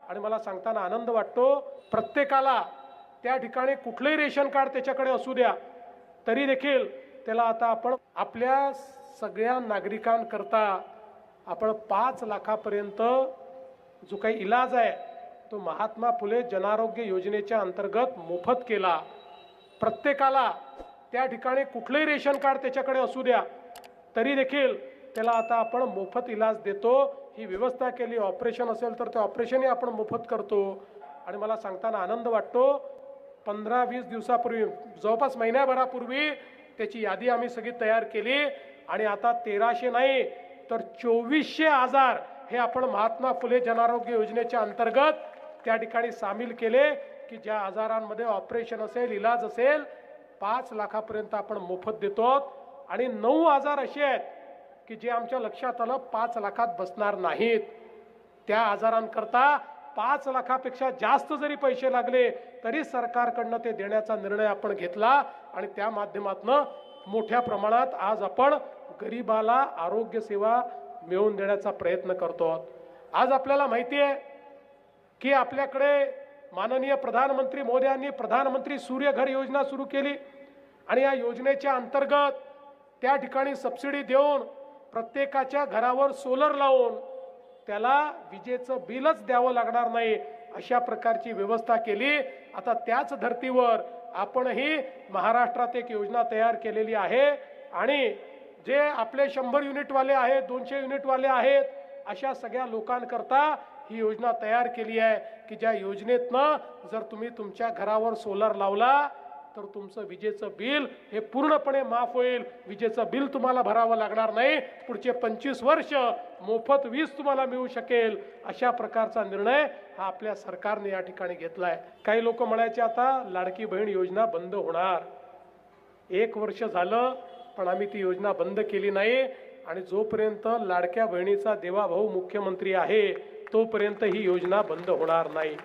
आणि मला सांगताना आनंद वाटतो, प्रत्येकाला त्या ठिकाणी कुठलंही रेशन कार्ड त्याच्याकडे असू द्या तरी देखील त्याला आता आपण आपल्या सगळ्या नागरिकांकरता आपण 5 लाखापर्यंत जो काही इलाज आहे तो महात्मा फुले जनआरोग्य योजनेच्या अंतर्गत मोफत केला। प्रत्येकाला त्या ठिकाणी कुठलंही रेशन कार्ड त्याच्याकडे असू द्या तरी देखील त्याला आता आपण मोफत इलाज देतो। ही व्यवस्था केली, ऑपरेशन असेल तर ते ऑपरेशनही आपण मोफत करतो। आणि मला सांगताना आनंद वाटतो, 15-20 दिवसापूर्वी जवळपास महिन्याभरापूर्वी त्याची यादी आम्ही सगळी तयार केली आणि आता 1300 नाही तर 2400 आजार हे आपण महात्मा फुले जनआरोग्य योजनेच्या अंतर्गत त्या ठिकाणी सामील केले की ज्या आजारांमध्ये ऑपरेशन असेल, इलाज असेल, 5 लाखापर्यंत आपण मोफत देतो। आणि 9 आजार असे आहेत की जे आमच्या लक्षात आलं 5 लाखात बसणार नाहीत। त्या आजारांकरता 5 लाखापेक्षा जास्त जरी पैसे लागले तरी सरकारकडनं ते देण्याचा निर्णय आपण घेतला आणि त्या माध्यमातून मोठ्या प्रमाणात आज आपण गरीबाला आरोग्य सेवा मिळवून देण्याचा प्रयत्न करतो। आज आपल्याला माहिती आहे की आपल्याकडे माननीय प्रधानमंत्री मोदयांनी प्रधानमंत्री सूर्यघर योजना सुरू केली आणि या योजनेच्या अंतर्गत त्या ठिकाणी सबसिडी देऊन प्रत्येकाच्या घरावर सोलर लावून त्याला विजेचं बिलच द्यावं लागणार नाही अशा प्रकारची व्यवस्था केली। आता त्याच धर्तीवर आपणही महाराष्ट्रात एक योजना तयार केलेली आहे आणि जे आपले 100 युनिटवाले आहेत, 200 युनिटवाले आहेत, अशा सगळ्या लोकांकरता ही योजना तयार केली आहे की ज्या योजनेतनं जर तुम्ही तुमच्या घरावर सोलर लावला तर तुमचं विजेचं बिल हे पूर्णपणे माफ होईल। विजेचं बिल तुम्हाला भरावं लागणार नाही, पुढचे 25 वर्ष मोफत वीज तुम्हाला मिळू शकेल। अशा प्रकारचा निर्णय हा आपल्या सरकारने या ठिकाणी घेतला आहे। काही लोक म्हणायचे आता लाडकी बहीण योजना बंद होणार। 1 वर्ष झालं पण आम्ही ती योजना बंद केली नाही आणि जोपर्यंत लाडक्या बहिणीचा देवाभाऊ मुख्यमंत्री आहे तोपर्यंत ही योजना बंद होणार नाही।